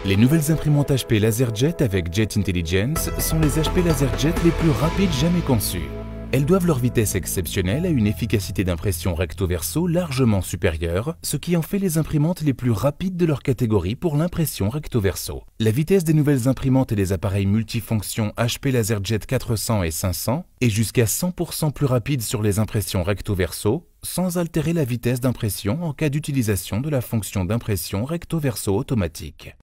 Les nouvelles imprimantes HP LaserJet avec Jet Intelligence sont les HP LaserJet les plus rapides jamais conçus. Elles doivent leur vitesse exceptionnelle à une efficacité d'impression recto-verso largement supérieure, ce qui en fait les imprimantes les plus rapides de leur catégorie pour l'impression recto-verso. La vitesse des nouvelles imprimantes et des appareils multifonctions HP LaserJet 400 et 500 est jusqu'à 100% plus rapide sur les impressions recto-verso, sans altérer la vitesse d'impression en cas d'utilisation de la fonction d'impression recto-verso automatique.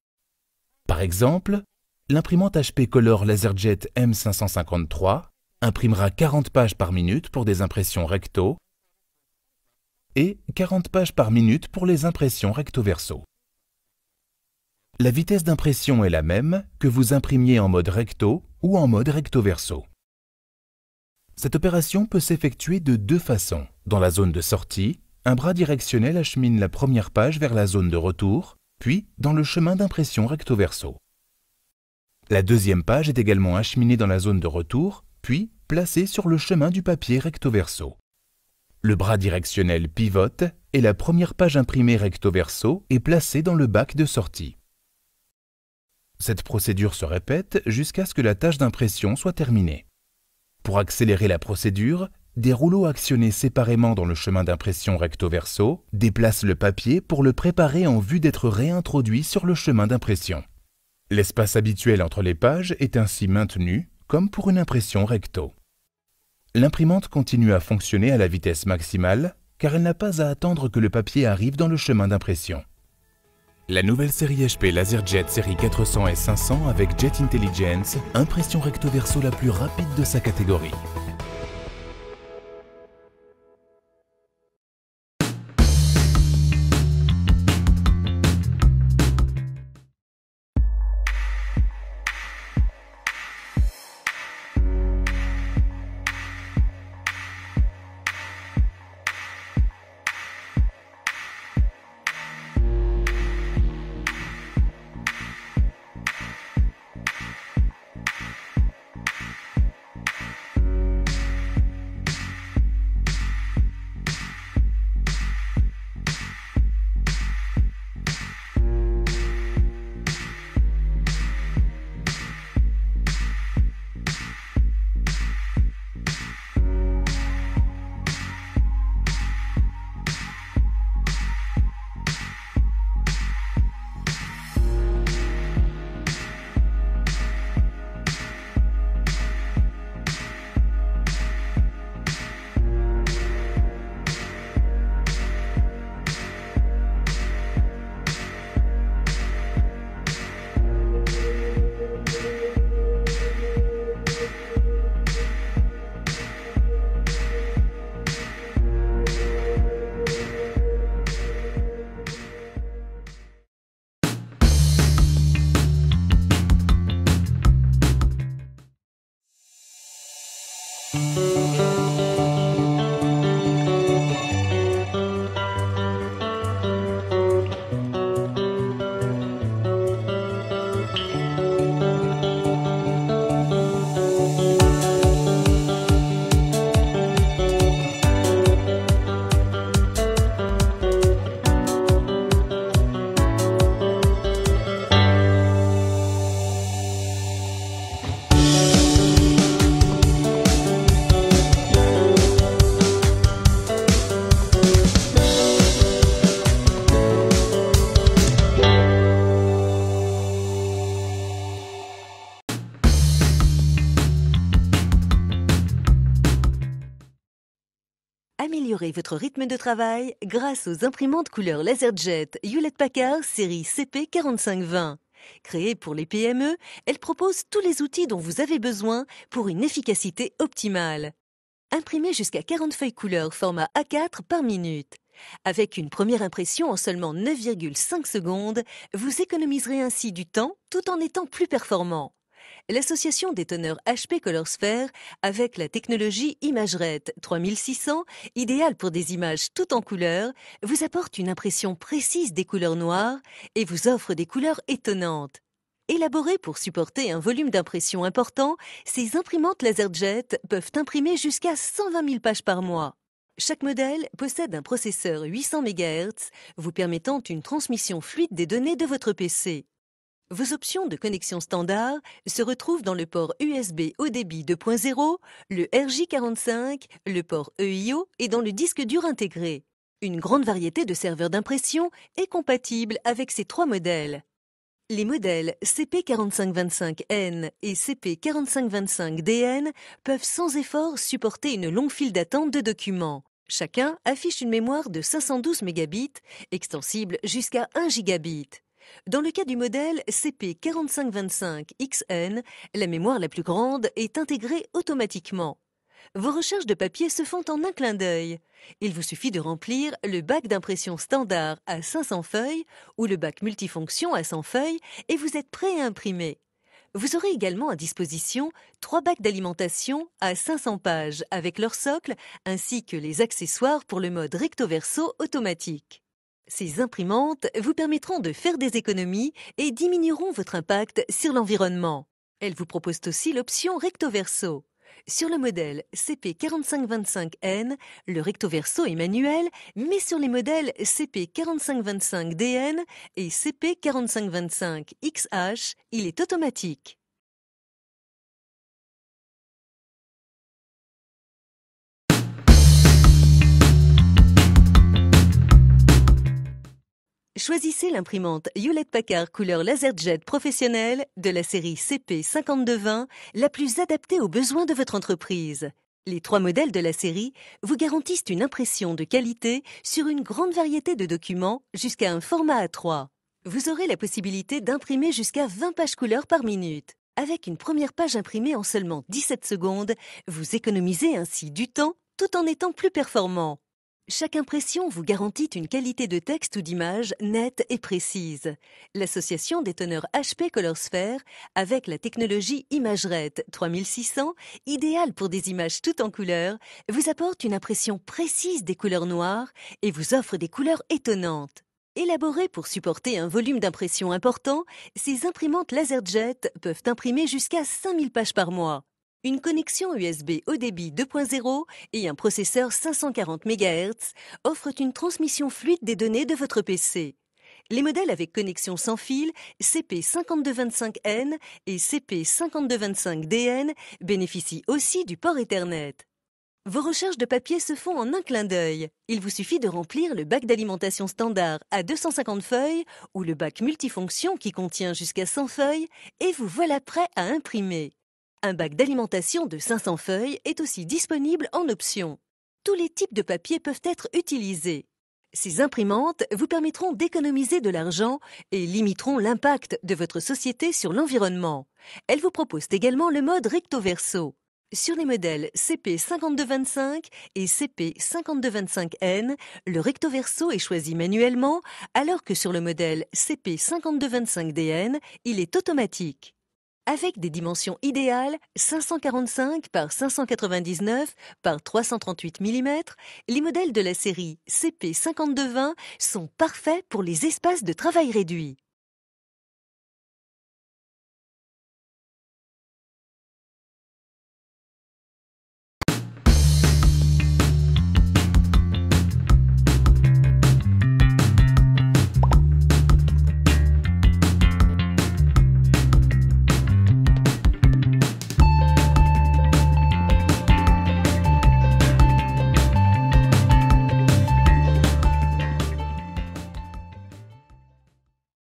Par exemple, l'imprimante HP Color LaserJet M553 imprimera 40 pages par minute pour des impressions recto et 40 pages par minute pour les impressions recto-verso. La vitesse d'impression est la même que vous imprimiez en mode recto ou en mode recto-verso. Cette opération peut s'effectuer de deux façons. Dans la zone de sortie, un bras directionnel achemine la première page vers la zone de retour, puis dans le chemin d'impression recto-verso. La deuxième page est également acheminée dans la zone de retour, puis placée sur le chemin du papier recto-verso. Le bras directionnel pivote et la première page imprimée recto-verso est placée dans le bac de sortie. Cette procédure se répète jusqu'à ce que la tâche d'impression soit terminée. Pour accélérer la procédure, des rouleaux actionnés séparément dans le chemin d'impression recto-verso déplacent le papier pour le préparer en vue d'être réintroduit sur le chemin d'impression. L'espace habituel entre les pages est ainsi maintenu, comme pour une impression recto. L'imprimante continue à fonctionner à la vitesse maximale, car elle n'a pas à attendre que le papier arrive dans le chemin d'impression. La nouvelle série HP LaserJet série 400 et 500 avec Jet Intelligence, impression recto-verso la plus rapide de sa catégorie. Améliorez votre rythme de travail grâce aux imprimantes couleur LaserJet Hewlett-Packard série CP4520. Créées pour les PME, elles proposent tous les outils dont vous avez besoin pour une efficacité optimale. Imprimez jusqu'à 40 feuilles couleur format A4 par minute. Avec une première impression en seulement 9,5 secondes, vous économiserez ainsi du temps tout en étant plus performant. L'association des teneurs HP ColorSphere avec la technologie ImageRet 3600, idéale pour des images toutes en couleur, vous apporte une impression précise des couleurs noires et vous offre des couleurs étonnantes. Élaborées pour supporter un volume d'impression important, ces imprimantes LaserJet peuvent imprimer jusqu'à 120 000 pages par mois. Chaque modèle possède un processeur 800 MHz, vous permettant une transmission fluide des données de votre PC. Vos options de connexion standard se retrouvent dans le port USB haut débit 2.0, le RJ45, le port EIO et dans le disque dur intégré. Une grande variété de serveurs d'impression est compatible avec ces trois modèles. Les modèles CP4525N et CP4525DN peuvent sans effort supporter une longue file d'attente de documents. Chacun affiche une mémoire de 512 mégabits, extensible jusqu'à 1 gigabit. Dans le cas du modèle CP4525XN, la mémoire la plus grande est intégrée automatiquement. Vos recherches de papier se font en un clin d'œil. Il vous suffit de remplir le bac d'impression standard à 500 feuilles ou le bac multifonction à 100 feuilles et vous êtes prêt à imprimer. Vous aurez également à disposition 3 bacs d'alimentation à 500 pages avec leur socle ainsi que les accessoires pour le mode recto-verso automatique. Ces imprimantes vous permettront de faire des économies et diminueront votre impact sur l'environnement. Elles vous proposent aussi l'option recto-verso. Sur le modèle CP4525N, le recto-verso est manuel, mais sur les modèles CP4525DN et CP4525XH, il est automatique. Choisissez l'imprimante Hewlett-Packard couleur LaserJet professionnelle de la série CP5220, la plus adaptée aux besoins de votre entreprise. Les 3 modèles de la série vous garantissent une impression de qualité sur une grande variété de documents jusqu'à un format A3. Vous aurez la possibilité d'imprimer jusqu'à 20 pages couleur par minute. Avec une première page imprimée en seulement 17 secondes, vous économisez ainsi du temps tout en étant plus performant. Chaque impression vous garantit une qualité de texte ou d'image nette et précise. L'association des teneurs HP ColorSphere, avec la technologie ImageRet 3600, idéale pour des images toutes en couleur, vous apporte une impression précise des couleurs noires et vous offre des couleurs étonnantes. Élaborées pour supporter un volume d'impression important, ces imprimantes LaserJet peuvent imprimer jusqu'à 5000 pages par mois. Une connexion USB haut débit 2.0 et un processeur 540 MHz offrent une transmission fluide des données de votre PC. Les modèles avec connexion sans fil CP5225N et CP5225DN bénéficient aussi du port Ethernet. Vos recherches de papier se font en un clin d'œil. Il vous suffit de remplir le bac d'alimentation standard à 250 feuilles ou le bac multifonction qui contient jusqu'à 100 feuilles et vous voilà prêt à imprimer. Un bac d'alimentation de 500 feuilles est aussi disponible en option. Tous les types de papier peuvent être utilisés. Ces imprimantes vous permettront d'économiser de l'argent et limiteront l'impact de votre société sur l'environnement. Elles vous proposent également le mode recto-verso. Sur les modèles CP5225 et CP5225N, le recto-verso est choisi manuellement, alors que sur le modèle CP5225DN, il est automatique. Avec des dimensions idéales, 545 par 599 par 338 mm, les modèles de la série CP5220 sont parfaits pour les espaces de travail réduits.